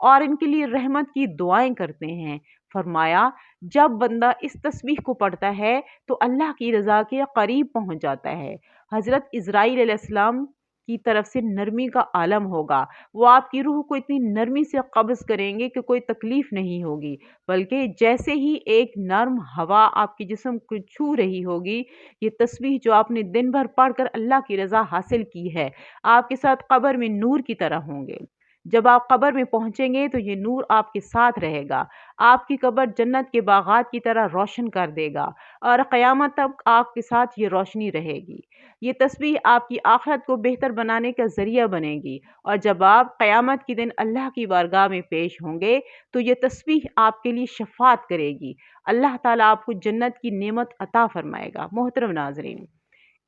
اور ان کے لیے رحمت کی دعائیں کرتے ہیں۔ فرمایا جب بندہ اس تسبیح کو پڑھتا ہے تو اللہ کی رضا کے قریب پہنچ جاتا ہے۔ حضرت اسرائیل علیہ السلام کی طرف سے نرمی کا عالم ہوگا، وہ آپ کی روح کو اتنی نرمی سے قبض کریں گے کہ کوئی تکلیف نہیں ہوگی، بلکہ جیسے ہی ایک نرم ہوا آپ کے جسم کو چھو رہی ہوگی، یہ تسبیح جو آپ نے دن بھر پڑھ کر اللہ کی رضا حاصل کی ہے، آپ کے ساتھ قبر میں نور کی طرح ہوں گے۔ جب آپ قبر میں پہنچیں گے تو یہ نور آپ کے ساتھ رہے گا، آپ کی قبر جنت کے باغات کی طرح روشن کر دے گا اور قیامت تک آپ کے ساتھ یہ روشنی رہے گی۔ یہ تسبیح آپ کی آخرت کو بہتر بنانے کا ذریعہ بنے گی، اور جب آپ قیامت کے دن اللہ کی بارگاہ میں پیش ہوں گے تو یہ تسبیح آپ کے لیے شفاعت کرے گی، اللہ تعالیٰ آپ کو جنت کی نعمت عطا فرمائے گا۔ محترم ناظرین،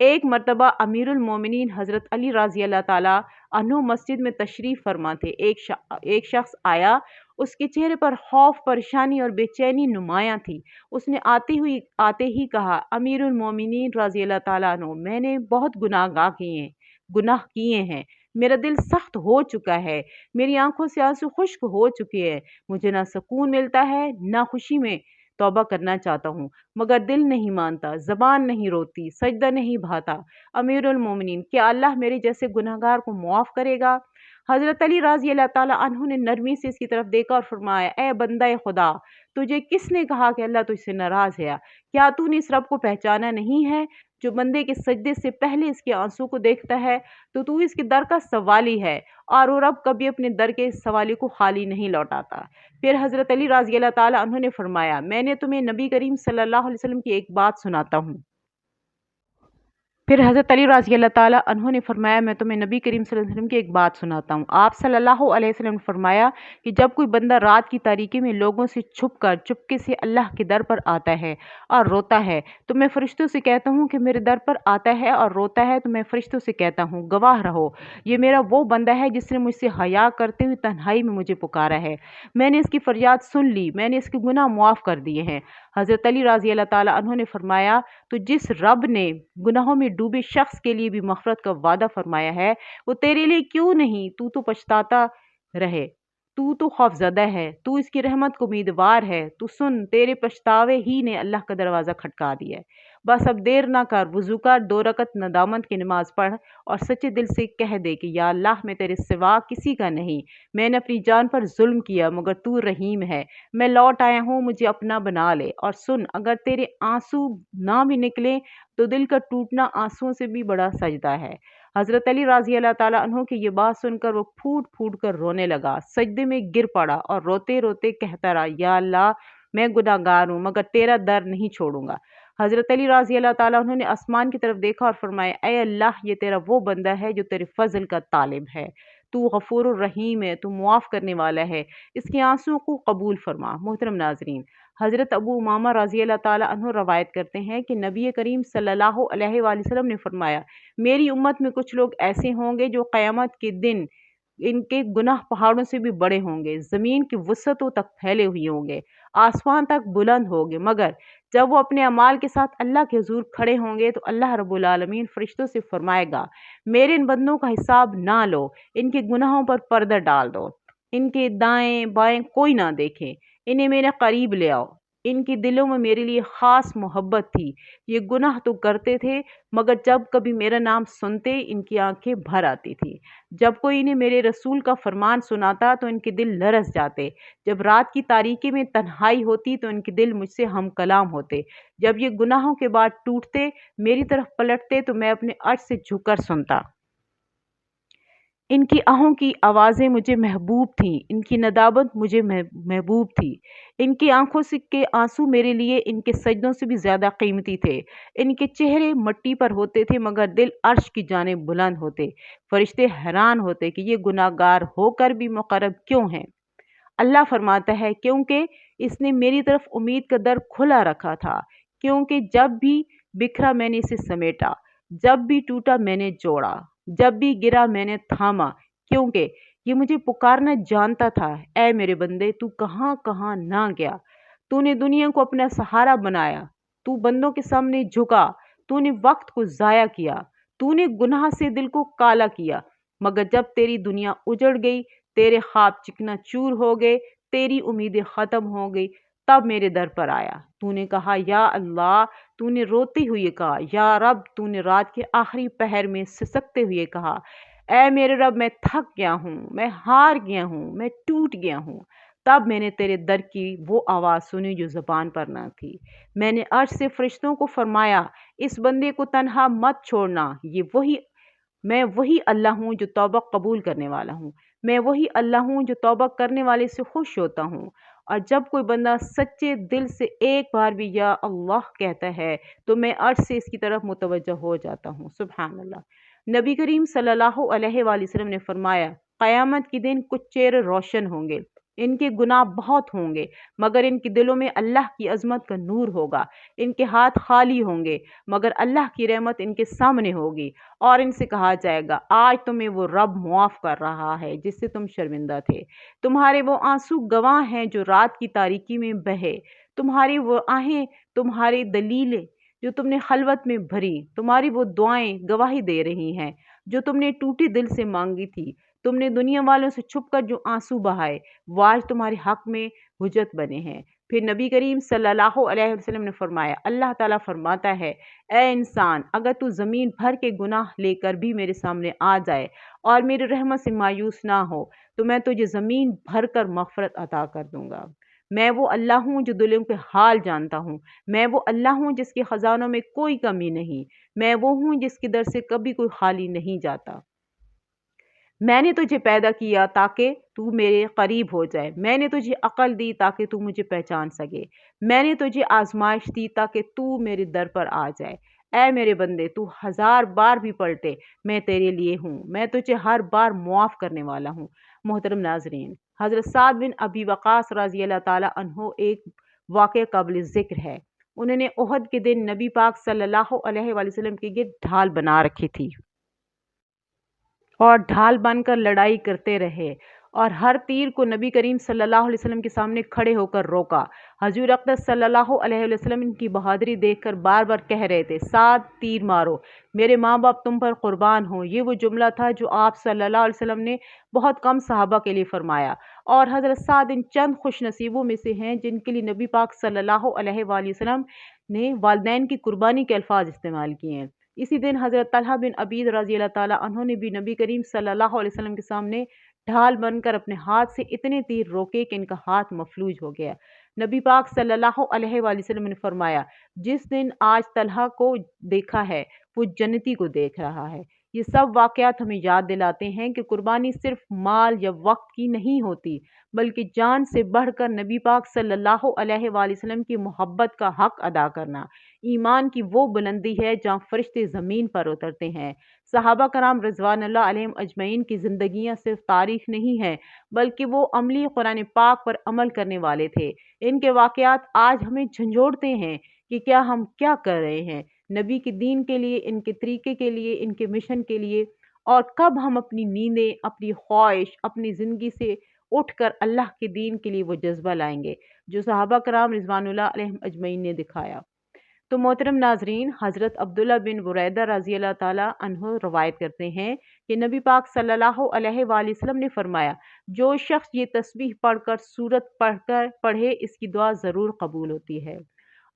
ایک مرتبہ امیر المومنین حضرت علی رضی اللہ تعالیٰ عنہ مسجد میں تشریف فرما تھے۔ ایک شخص آیا، اس کے چہرے پر خوف، پریشانی اور بے چینی نمایاں تھی۔ اس نے آتے ہی کہا، امیر المومنین رضی اللہ تعالیٰ عنہ، میں نے بہت گناہ کیے ہیں، میرا دل سخت ہو چکا ہے، میری آنکھوں سے آنسو خشک ہو چکے ہیں، مجھے نہ سکون ملتا ہے نہ خوشی میں توبہ کرنا چاہتا ہوں، مگر دل نہیں مانتا، زبان نہیں روتی، سجدہ نہیں بھاتا۔ امیر المومنین، کیا اللہ میرے جیسے گناہگار کو معاف کرے گا؟ حضرت علی رضی اللہ تعالیٰ عنہ نے نرمی سے اس کی طرف دیکھا اور فرمایا، اے بندہ خدا، تجھے کس نے کہا کہ اللہ تجھ سے ناراض ہے؟ کیا تو نے اس رب کو پہچانا نہیں ہے جو بندے کے سجدے سے پہلے اس کے آنسو کو دیکھتا ہے؟ تو اس کے در کا سوالی ہے، اور وہ رب کبھی اپنے در کے سوالی کو خالی نہیں لوٹاتا۔ پھر حضرت علی رضی اللہ تعالیٰ عنہ نے فرمایا، میں نے تمہیں نبی کریم صلی اللہ علیہ وسلم کی ایک بات سناتا ہوں۔ پھر حضرت علی رضی اللہ تعالیٰ عنہ نے فرمایا، میں تمہیں نبی کریم صلی اللہ علیہ وسلم کی ایک بات سناتا ہوں۔ آپ صلی اللہ علیہ وسلم نے فرمایا کہ جب کوئی بندہ رات کی تاریکی میں لوگوں سے چپکے سے اللہ کے در پر آتا ہے اور روتا ہے تو میں فرشتوں سے کہتا ہوں کہ میرے در پر آتا ہے اور روتا ہے، تو میں فرشتوں سے کہتا ہوں گواہ رہو، یہ میرا وہ بندہ ہے جس نے مجھ سے حیا کرتے ہوئے تنہائی میں مجھے پکارا ہے، میں نے اس کی فریاد سن لی، میں نے اس کے گناہ معاف کر دیے ہیں۔ حضرت علی رضی اللہ تعالیٰ عنہ نے فرمایا، تو جس رب نے گناہوں میں ڈوبے شخص کے لیے بھی مغفرت کا وعدہ فرمایا ہے، وہ تیرے لیے کیوں نہیں؟ تو پچھتاتا رہے، تو خوف زدہ ہے، تو اس کی رحمت کو امیدوار ہے، تو سن، تیرے پچھتاوے ہی نے اللہ کا دروازہ کھٹکا دیا ہے۔ بس اب دیر نہ کر، وضو کر، 2 رکعت ندامت کی نماز پڑھ اور سچے دل سے کہہ دے کہ یا اللہ، میں تیرے سوا کسی کا نہیں، میں نے اپنی جان پر ظلم کیا مگر تو رحیم ہے، میں لوٹ آیا ہوں، مجھے اپنا بنا لے۔ اور سن، اگر تیرے آنسو نہ بھی نکلیں تو دل کا ٹوٹنا آنسوؤں سے بھی بڑا سجدہ ہے۔ حضرت علی رضی اللہ تعالیٰ عنہ کی یہ بات سن کر وہ پھوٹ پھوٹ کر رونے لگا، سجدے میں گر پڑا اور روتے روتے کہتا رہا، یا اللہ، میں گناہگار ہوں مگر تیرا در نہیں چھوڑوں گا۔ حضرت علی رضی اللہ تعالیٰ عنہ نے آسمان کی طرف دیکھا اور فرمایا، اے اللہ، یہ تیرا وہ بندہ ہے جو تیرے فضل کا طالب ہے، تو غفور الرحیم ہے، تو معاف کرنے والا ہے، اس کے آنسوؤں کو قبول فرما۔ محترم ناظرین، حضرت ابو امامہ رضی اللہ تعالیٰ عنہ روایت کرتے ہیں کہ نبی کریم صلی اللہ علیہ وآلہ وسلم نے فرمایا، میری امت میں کچھ لوگ ایسے ہوں گے جو قیامت کے دن ان کے گناہ پہاڑوں سے بھی بڑے ہوں گے، زمین کی وسعتوں تک پھیلے ہوئے ہوں گے، آسمان تک بلند ہوں گے، مگر جب وہ اپنے اعمال کے ساتھ اللہ کے حضور کھڑے ہوں گے تو اللہ رب العالمین فرشتوں سے فرمائے گا، میرے ان بندوں کا حساب نہ لو، ان کے گناہوں پر پردہ ڈال دو، ان کے دائیں بائیں کوئی نہ دیکھے، انہیں میرے قریب لے آؤ، ان کے دلوں میں میرے لیے خاص محبت تھی، یہ گناہ تو کرتے تھے مگر جب کبھی میرا نام سنتے ان کی آنکھیں بھر آتی تھی، جب کوئی انہیں میرے رسول کا فرمان سناتا تو ان کے دل لرز جاتے، جب رات کی تاریکی میں تنہائی ہوتی تو ان کے دل مجھ سے ہم کلام ہوتے، جب یہ گناہوں کے بعد ٹوٹتے میری طرف پلٹتے تو میں اپنے عرش سے جھک کر سنتا۔ ان کی آہوں کی آوازیں مجھے محبوب تھیں، ان کی ندامت مجھے محبوب تھی، ان کی آنکھوں سے کے آنسو میرے لیے ان کے سجدوں سے بھی زیادہ قیمتی تھے، ان کے چہرے مٹی پر ہوتے تھے مگر دل عرش کی جانب بلند ہوتے، فرشتے حیران ہوتے کہ یہ گناہگار ہو کر بھی مقرب کیوں ہیں؟ اللہ فرماتا ہے، کیونکہ اس نے میری طرف امید کا در کھلا رکھا تھا، کیونکہ جب بھی بکھرا میں نے اسے سمیٹا، جب بھی ٹوٹا میں نے جوڑا، جب بھی گرا میں نے تھاما، کیونکہ یہ مجھے پکارنا جانتا تھا۔ اے میرے بندے، تو کہاں کہاں نہ گیا، تو نے دنیا کو اپنا سہارا بنایا، تو بندوں کے سامنے جھکا، تو نے وقت کو ضائع کیا، تو نے گناہ سے دل کو کالا کیا، مگر جب تیری دنیا اجڑ گئی تیرے خواب چکنا چور ہو گئے، تیری امیدیں ختم ہو گئی، تب میرے در پر آیا۔ تو نے کہا یا اللہ، تو نے روتے ہوئے کہا یا رب، تو نے رات کے آخری پہر میں سسکتے ہوئے کہا اے میرے رب، میں تھک گیا ہوں، میں ہار گیا ہوں، میں ٹوٹ گیا ہوں۔ تب میں نے تیرے در کی وہ آواز سنی جو زبان پر نہ تھی۔ میں نے عرش سے فرشتوں کو فرمایا اس بندے کو تنہا مت چھوڑنا، میں وہی اللہ ہوں جو توبہ قبول کرنے والا ہوں، میں وہی اللہ ہوں جو توبہ کرنے والے سے خوش ہوتا ہوں، اور جب کوئی بندہ سچے دل سے ایک بار بھی یا اللہ کہتا ہے تو میں عرش سے اس کی طرف متوجہ ہو جاتا ہوں۔ سبحان اللہ۔ نبی کریم صلی اللہ علیہ وآلہ وسلم نے فرمایا قیامت کے دن کچھ چہرے روشن ہوں گے، ان کے گناہ بہت ہوں گے مگر ان کے دلوں میں اللہ کی عظمت کا نور ہوگا، ان کے ہاتھ خالی ہوں گے مگر اللہ کی رحمت ان کے سامنے ہوگی، اور ان سے کہا جائے گا آج تمہیں وہ رب معاف کر رہا ہے جس سے تم شرمندہ تھے، تمہارے وہ آنسو گواہ ہیں جو رات کی تاریکی میں بہے، تمہاری وہ آہیں، تمہاری دلیلیں جو تم نے خلوت میں بھری، تمہاری وہ دعائیں گواہی دے رہی ہیں جو تم نے ٹوٹے دل سے مانگی تھی، تم نے دنیا والوں سے چھپ کر جو آنسو بہائے وہ آج تمہارے حق میں حجت بنے ہیں۔ پھر نبی کریم صلی اللہ علیہ وسلم نے فرمایا اللہ تعالیٰ فرماتا ہے اے انسان، اگر تو زمین بھر کے گناہ لے کر بھی میرے سامنے آ جائے اور میری رحمت سے مایوس نہ ہو تو میں تجھے زمین بھر کر مغفرت عطا کر دوں گا۔ میں وہ اللہ ہوں جو دلوں کے حال جانتا ہوں، میں وہ اللہ ہوں جس کے خزانوں میں کوئی کمی نہیں، میں وہ ہوں جس کے در سے کبھی کوئی خالی نہیں جاتا۔ میں نے تجھے پیدا کیا تاکہ تو میرے قریب ہو جائے، میں نے تجھے عقل دی تاکہ تو مجھے پہچان سکے، میں نے تجھے آزمائش دی تاکہ تو میرے در پر آ جائے۔ اے میرے بندے، تو 1000 بار بھی پلٹے میں تیرے لیے ہوں، میں تجھے ہر بار معاف کرنے والا ہوں۔ محترم ناظرین، حضرت سعد بن ابی وقاص رضی اللہ تعالیٰ عنہ ایک واقعہ قابل ذکر ہے۔ انہوں نے احد کے دن نبی پاک صلی اللہ علیہ وآلہ وسلم کے گرد ڈھال بنا رکھی تھی اور ڈھال بن کر لڑائی کرتے رہے اور ہر تیر کو نبی کریم صلی اللہ علیہ وسلم کے سامنے کھڑے ہو کر روکا۔ حضور اقدس صلی اللہ علیہ وسلم ان کی بہادری دیکھ کر بار بار کہہ رہے تھے سعد تیر مارو، میرے ماں باپ تم پر قربان ہوں۔ یہ وہ جملہ تھا جو آپ صلی اللہ علیہ وسلم نے بہت کم صحابہ کے لیے فرمایا، اور حضرت سعد ان چند خوش نصیبوں میں سے ہیں جن کے لیے نبی پاک صلی اللہ علیہ وآلہ وسلم نے والدین کی قربانی کے الفاظ استعمال کیے ہیں۔ اسی دن حضرت طلحہ بن عبید رضی اللہ تعالیٰ عنہ نے بھی نبی کریم صلی اللہ علیہ وسلم کے سامنے ڈھال بن کر اپنے ہاتھ سے اتنے تیر روکے کہ ان کا ہاتھ مفلوج ہو گیا۔ نبی پاک صلی اللہ علیہ وآلہ وسلم نے فرمایا جس دن آج طلحہ کو دیکھا ہے وہ جنتی کو دیکھ رہا ہے۔ یہ سب واقعات ہمیں یاد دلاتے ہیں کہ قربانی صرف مال یا وقت کی نہیں ہوتی بلکہ جان سے بڑھ کر نبی پاک صلی اللہ علیہ وآلہ وسلم کی محبت کا حق ادا کرنا ایمان کی وہ بلندی ہے جہاں فرشتے زمین پر اترتے ہیں۔ صحابہ کرام رضوان اللہ علیہم اجمعین کی زندگیاں صرف تاریخ نہیں ہیں بلکہ وہ عملی قرآن پاک پر عمل کرنے والے تھے۔ ان کے واقعات آج ہمیں جھنجھوڑتے ہیں کہ ہم کیا کر رہے ہیں نبی کے دین کے لیے، ان کے طریقے کے لیے، ان کے مشن کے لیے، اور کب ہم اپنی نیندیں، اپنی خواہش، اپنی زندگی سے اٹھ کر اللہ کے دین کے لیے وہ جذبہ لائیں گے جو صحابہ کرام رضوان اللہ علیہم اجمعین نے دکھایا۔ تو محترم ناظرین، حضرت عبداللہ بن بریدہ رضی اللہ تعالیٰ عنہ روایت کرتے ہیں کہ نبی پاک صلی اللہ علیہ وآلہ وسلم نے فرمایا جو شخص یہ تسبیح پڑھ کر سورت پڑھے اس کی دعا ضرور قبول ہوتی ہے،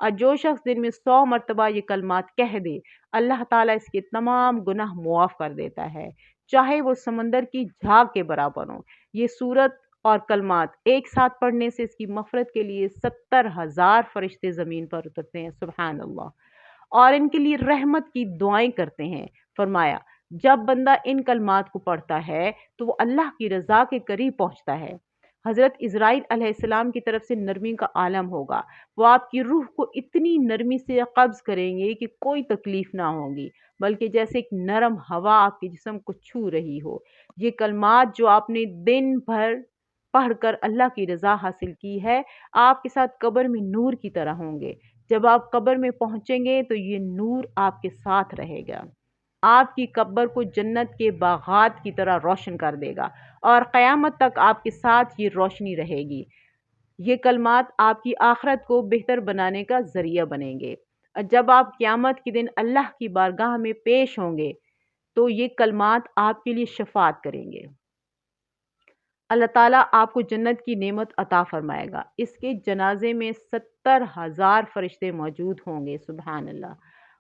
اور جو شخص دن میں 100 مرتبہ یہ کلمات کہہ دے اللہ تعالیٰ اس کے تمام گناہ معاف کر دیتا ہے، چاہے وہ سمندر کی جھاگ کے برابر ہوں۔ یہ سورت اور کلمات ایک ساتھ پڑھنے سے اس کی مغفرت کے لیے 70,000 فرشتے زمین پر اترتے ہیں، سبحان اللہ، اور ان کے لیے رحمت کی دعائیں کرتے ہیں۔ فرمایا جب بندہ ان کلمات کو پڑھتا ہے تو وہ اللہ کی رضا کے قریب پہنچتا ہے۔ حضرت اسرائیل علیہ السلام کی طرف سے نرمی کا عالم ہوگا، وہ آپ کی روح کو اتنی نرمی سے قبض کریں گے کہ کوئی تکلیف نہ ہوگی بلکہ جیسے ایک نرم ہوا آپ کے جسم کو چھو رہی ہو۔ یہ کلمات جو آپ نے دن بھر پڑھ کر اللہ کی رضا حاصل کی ہے آپ کے ساتھ قبر میں نور کی طرح ہوں گے۔ جب آپ قبر میں پہنچیں گے تو یہ نور آپ کے ساتھ رہے گا، آپ کی قبر کو جنت کے باغات کی طرح روشن کر دے گا اور قیامت تک آپ کے ساتھ یہ روشنی رہے گی۔ یہ کلمات آپ کی آخرت کو بہتر بنانے کا ذریعہ بنیں گے، اور جب آپ قیامت کے دن اللہ کی بارگاہ میں پیش ہوں گے تو یہ کلمات آپ کے لیے شفاعت کریں گے۔ اللہ تعالیٰ آپ کو جنت کی نعمت عطا فرمائے گا۔ اس کے جنازے میں 70,000 فرشتے موجود ہوں گے، سبحان اللہ۔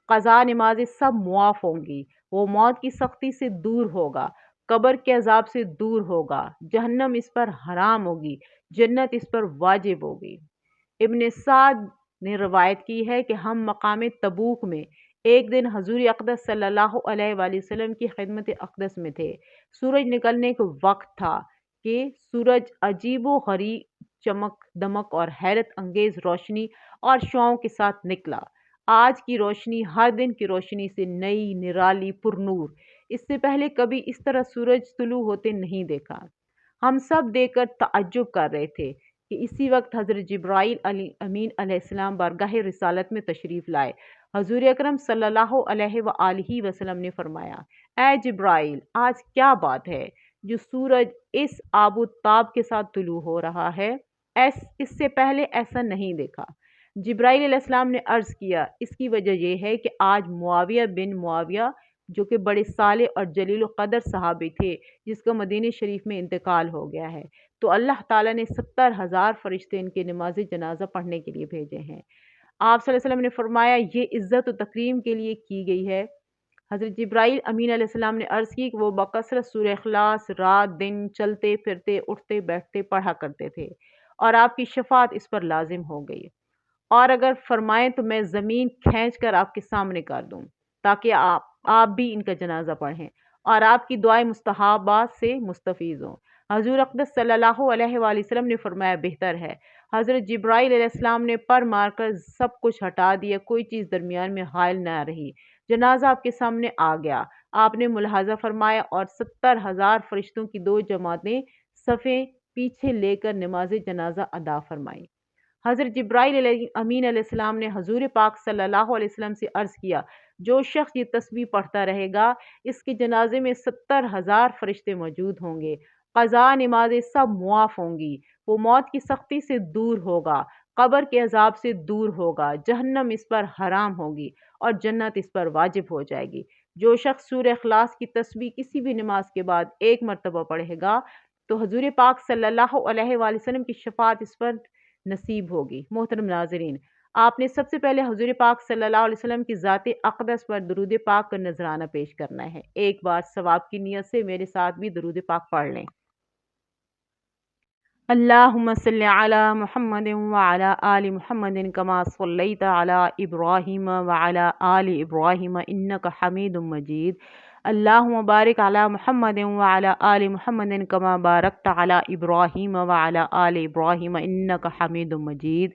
قضا نمازیں سب معاف ہوں گی، وہ موت کی سختی سے دور ہوگا، قبر کے عذاب سے دور ہوگا، جہنم اس پر حرام ہوگی، جنت اس پر واجب ہوگی۔ ابن سعد نے روایت کی ہے کہ ہم مقام تبوک میں ایک دن حضور اقدس صلی اللہ علیہ وآلہ وسلم کی خدمت اقدس میں تھے۔ سورج نکلنے کا وقت تھا کہ سورج عجیب و غریب چمک دمک اور حیرت انگیز روشنی اور شعاؤں کے ساتھ نکلا۔ آج کی روشنی ہر دن کی روشنی سے نئی، نرالی، پر نور۔ اس سے پہلے کبھی اس طرح سورج طلوع ہوتے نہیں دیکھا۔ ہم سب دیکھ کر تعجب کر رہے تھے کہ اسی وقت حضرت جبرائیل امین علیہ السلام بارگاہ رسالت میں تشریف لائے۔ حضور اکرم صلی اللہ علیہ وآلہ وسلم نے فرمایا، اے جبرائیل، آج کیا بات ہے جو سورج اس آب و تاب کے ساتھ طلوع ہو رہا ہے؟ اس سے پہلے ایسا نہیں دیکھا۔ جبرائیل علیہ السلام نے عرض کیا، اس کی وجہ یہ ہے کہ آج معاویہ بن معاویہ جو کہ بڑے صالح اور جلیل القدر صحابی تھے، جس کا مدینہ شریف میں انتقال ہو گیا ہے، تو اللہ تعالیٰ نے 70,000 فرشتے ان کے نماز جنازہ پڑھنے کے لیے بھیجے ہیں۔ آپ صلی اللہ علیہ وسلم نے فرمایا، یہ عزت و تکریم کے لیے کی گئی ہے۔ حضرت جبرائیل امین علیہ السلام نے عرض کی کہ وہ بکثرت سورہ اخلاص رات دن چلتے پھرتے اٹھتے بیٹھتے پڑھا کرتے تھے، اور آپ کی شفاعت اس پر لازم ہو گئی۔ اور اگر فرمائیں تو میں زمین کھینچ کر آپ کے سامنے کر دوں تاکہ آپ بھی ان کا جنازہ پڑھیں اور آپ کی دعائیں مستحبات سے مستفیض ہوں۔ حضور اقدس صلی اللہ علیہ وآلہ وسلم نے فرمایا، بہتر ہے۔ حضرت جبرائیل علیہ السلام نے پر مار کر سب کچھ ہٹا دیا، کوئی چیز درمیان میں حائل نہ رہی، جنازہ آپ کے سامنے آ گیا۔ آپ نے ملاحظہ فرمایا اور 70,000 فرشتوں کی 2 جماعتیں صفیں پیچھے لے کر نماز جنازہ ادا فرمائی۔ حضرت جبرائیل امین علیہ السلام نے حضور پاک صلی اللہ علیہ وسلم سے عرض کیا، جو شخص یہ تسبیح پڑھتا رہے گا، اس کے جنازے میں 70,000 فرشتے موجود ہوں گے، قضا نمازیں سب معاف ہوں گی، وہ موت کی سختی سے دور ہوگا، قبر کے عذاب سے دور ہوگا، جہنم اس پر حرام ہوگی اور جنت اس پر واجب ہو جائے گی۔ جو شخص سورہ اخلاص کی تسبیح کسی بھی نماز کے بعد 1 مرتبہ پڑھے گا تو حضور پاک صلی اللہ علیہ وآلہ وسلم کی شفاعت اس پر نصیب ہوگی۔ محترم ناظرین، آپ نے سب سے پہلے حضور پاک صلی اللہ علیہ وسلم کی ذات اقدس پر درود پاک کا نذرانہ پیش کرنا ہے۔ ایک بار ثواب کی نیت سے میرے ساتھ بھی درود پاک پڑھ لیں۔ اللہم صلی علی محمد وعلی آل محمد کما صلیت علی ابراہیم وعلی آل ابراہیم انک حمید مجید۔ اللہم بارک علی محمد وعلی آل محمد کما بارکت علی ابراہیم وعلی آل ابراہیم انک حمید مجید۔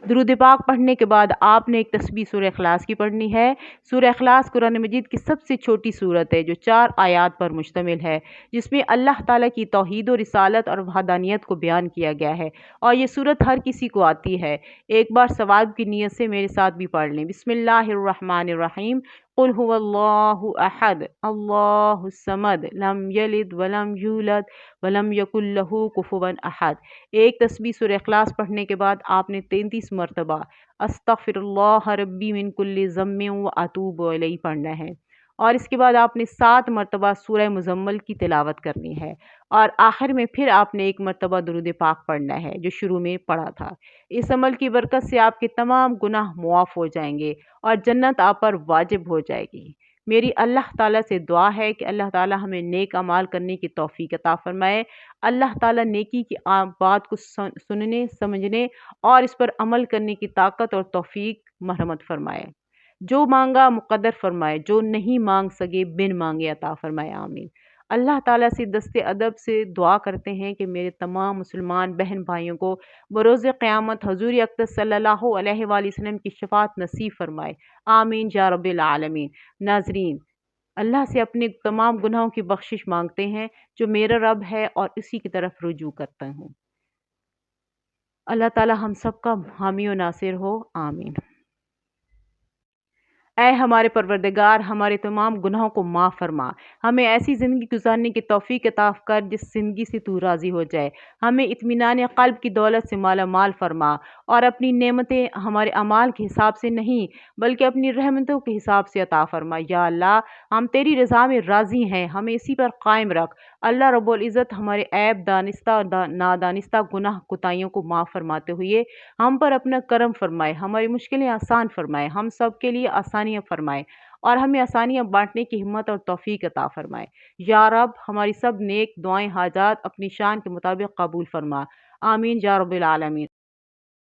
درود پاک پڑھنے کے بعد آپ نے ایک تسبیح سورہ اخلاص کی پڑھنی ہے۔ سورہ اخلاص قرآن مجید کی سب سے چھوٹی سورت ہے جو 4 آیات پر مشتمل ہے، جس میں اللہ تعالیٰ کی توحید و رسالت اور وحدانیت کو بیان کیا گیا ہے، اور یہ سورت ہر کسی کو آتی ہے۔ ایک بار ثواب کی نیت سے میرے ساتھ بھی پڑھ لیں۔ بسم اللہ الرحمن الرحیم۔ قل هو اللہ احد اللہ الصمد لم یلد ولم یولد ولم یکن لہ کفوا احد۔ ایک تسبیح سورہ اخلاص پڑھنے کے بعد آپ نے 33 مرتبہ استغفر اللہ ربی من کل ذنب واتوب الیہ پڑھنا ہے، اور اس کے بعد آپ نے 7 مرتبہ سورہ مزمل کی تلاوت کرنی ہے، اور آخر میں پھر آپ نے 1 مرتبہ درود پاک پڑھنا ہے جو شروع میں پڑھا تھا۔ اس عمل کی برکت سے آپ کے تمام گناہ معاف ہو جائیں گے اور جنت آپ پر واجب ہو جائے گی۔ میری اللہ تعالیٰ سے دعا ہے کہ اللہ تعالیٰ ہمیں نیک اعمال کرنے کی توفیق عطا فرمائے۔ اللہ تعالیٰ نیکی کی بات کو سننے، سمجھنے اور اس پر عمل کرنے کی طاقت اور توفیق مرحمت فرمائے۔ جو مانگا مقدر فرمائے، جو نہیں مانگ سکے بن مانگے عطا فرمائے، آمین۔ اللہ تعالیٰ سے دست ادب سے دعا کرتے ہیں کہ میرے تمام مسلمان بہن بھائیوں کو بروز قیامت حضور اقدس صلی اللہ علیہ وآلہ وسلم کی شفاعت نصیب فرمائے، آمین یا رب العالمین۔ ناظرین، اللہ سے اپنے تمام گناہوں کی بخشش مانگتے ہیں جو میرا رب ہے اور اسی کی طرف رجوع کرتا ہوں۔ اللہ تعالیٰ ہم سب کا حامی و ناصر ہو، آمین۔ اے ہمارے پروردگار، ہمارے تمام گناہوں کو معاف فرما، ہمیں ایسی زندگی گزارنے کی توفیق عطا کر جس زندگی سے تو راضی ہو جائے، ہمیں اطمینان قلب کی دولت سے مالا مال فرما، اور اپنی نعمتیں ہمارے اعمال کے حساب سے نہیں بلکہ اپنی رحمتوں کے حساب سے عطا فرما۔ یا اللہ، ہم تیری رضا میں راضی ہیں، ہمیں اسی پر قائم رکھ۔ اللہ رب العزت ہمارے عیب دانستہ اور نادانستہ گناہ کوتاہیوں کو معاف فرماتے ہوئے ہم پر اپنا کرم فرمائے، ہماری مشکلیں آسان فرمائے، ہم سب کے لیے آسانیاں فرمائے اور ہمیں آسانیاں بانٹنے کی ہمت اور توفیق عطا فرمائے۔ یا رب ہماری سب نیک دعائیں حاجات اپنی شان کے مطابق قبول فرما۔ آمین یا رب العالمین۔